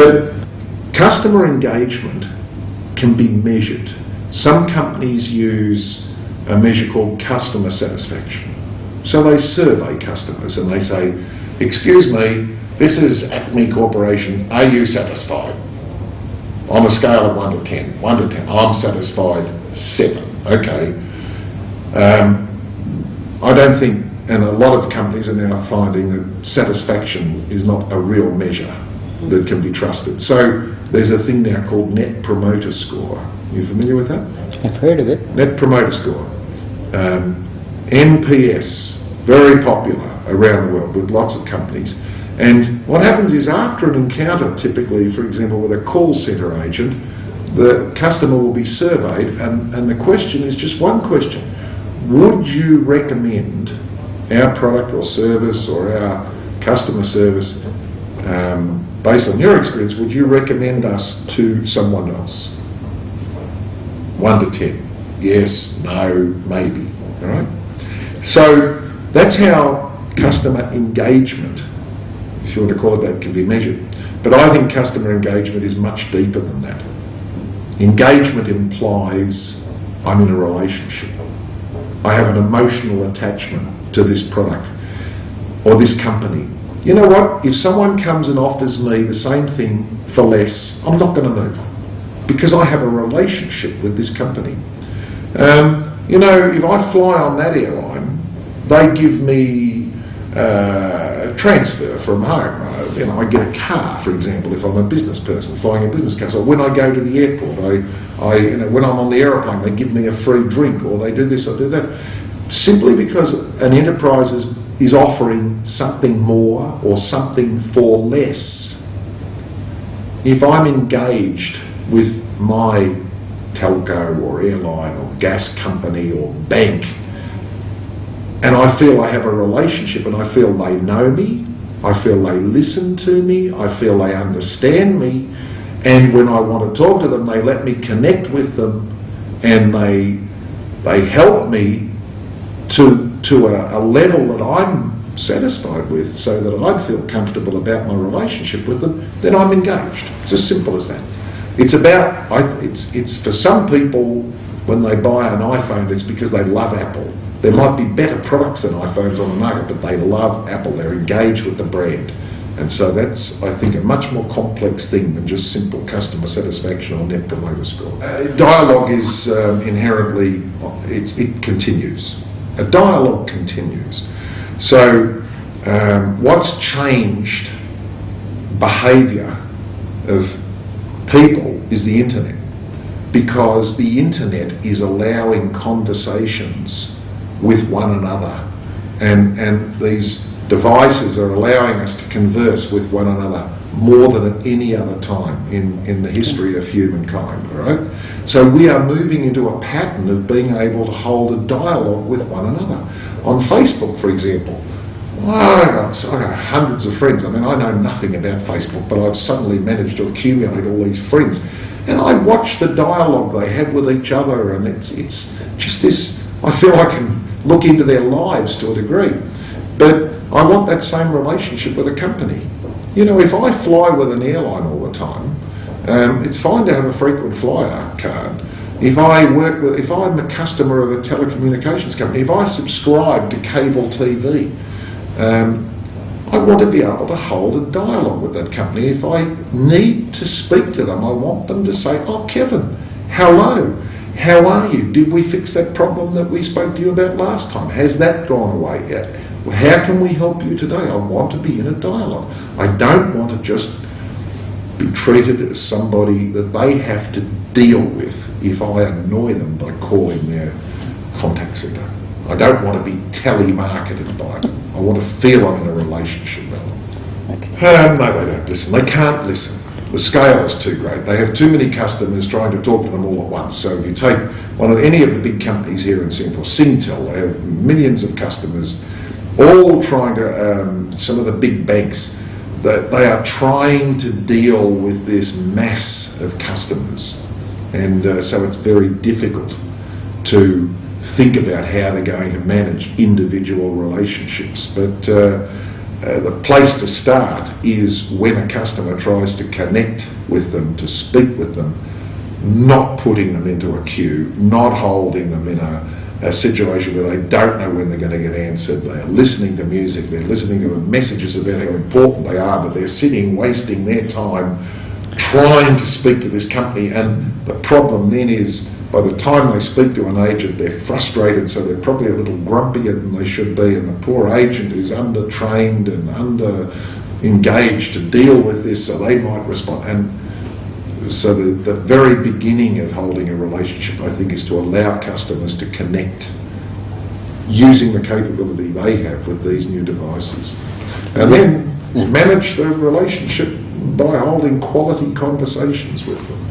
But customer engagement can be measured. Some companies use a measure called customer satisfaction. So they survey customers and they say, excuse me, this is Acme Corporation, are you satisfied? On a scale of 1 to 10. 1 to 10, I'm satisfied 7. Okay. I don't think, and a lot of companies are now finding that satisfaction is not a real measure that can be trusted. So there's a thing now called Net Promoter Score. You familiar with that? I've heard of it. Net Promoter Score. NPS, very popular around the world with lots of companies. And what happens is after an encounter, typically, for example, with a call centre agent, the customer will be surveyed and the question is just one question. Would you recommend our product or service or our customer service, based on your experience, would you recommend us to someone else? 1 to 10. Yes, no, maybe. All right? So that's how customer engagement, if you want to call it that, can be measured. But I think customer engagement is much deeper than that. Engagement implies I'm in a relationship. I have an emotional attachment to this product or this company. You know what? If someone comes and offers me the same thing for less, I'm not going to move because I have a relationship with this company. You know, if I fly on that airline, they give me a transfer from home. You know, I get a car, for example, if I'm a business person flying a business car. So when I go to the airport, you know, when I'm on the aeroplane, they give me a free drink, or they do this or do that. Simply because an enterprise is offering something more or something for less. If I'm engaged with my telco or airline or gas company or bank, and I feel I have a relationship and I feel they know me, I feel they listen to me, I feel they understand me, and when I want to talk to them, they let me connect with them and they help me to a level that I'm satisfied with so that I feel comfortable about my relationship with them, then I'm engaged. It's as simple as that. It's about, it's for some people, when they buy an iPhone, it's because they love Apple. There might be better products than iPhones on the market, but they love Apple. They're engaged with the brand. And so that's, I think, a much more complex thing than just simple customer satisfaction or Net Promoter Score. Dialogue is inherently, it continues. A dialogue continues. So what's changed behaviour of people is the internet, because the internet is allowing conversations with one another, and these devices are allowing us to converse with one another more than at any other time in the history of humankind, all right? So we are moving into a pattern of being able to hold a dialogue with one another. On Facebook, for example, I got hundreds of friends. I mean, I know nothing about Facebook, but I've suddenly managed to accumulate all these friends. And I watch the dialogue they have with each other, and it's just this, I feel I can look into their lives to a degree. But I want that same relationship with a company. You know, if I fly with an airline all the time, it's fine to have a frequent flyer card. If I'm a customer of a telecommunications company, if I subscribe to cable TV, I want to be able to hold a dialogue with that company. If I need to speak to them, I want them to say, oh, Kevin, hello, how are you? Did we fix that problem that we spoke to you about last time? Has that gone away yet? How can we help you today? I want to be in a dialogue. I don't want to just be treated as somebody that they have to deal with if I annoy them by calling their contact centre. I don't want to be telemarketed by them. I want to feel I'm in a relationship with them. Okay. No, they don't listen. They can't listen. The scale is too great. They have too many customers trying to talk to them all at once. So if you take any of the big companies here in Singapore, Singtel, they have millions of customers, all trying to, some of the big banks, that they are trying to deal with this mass of customers. And so it's very difficult to think about how they're going to manage individual relationships. But the place to start is when a customer tries to connect with them, to speak with them, not putting them into a queue, not holding them in a situation where they don't know when they're going to get answered. They're listening to music, they're listening to messages about how important they are, but they're sitting wasting their time trying to speak to this company. And the problem then is, by the time they speak to an agent, they're frustrated, so they're probably a little grumpier than they should be, and the poor agent is under-trained and under-engaged to deal with this, so they might respond. And so the very beginning of holding a relationship, I think, is to allow customers to connect using the capability they have with these new devices. And then manage the relationship by holding quality conversations with them.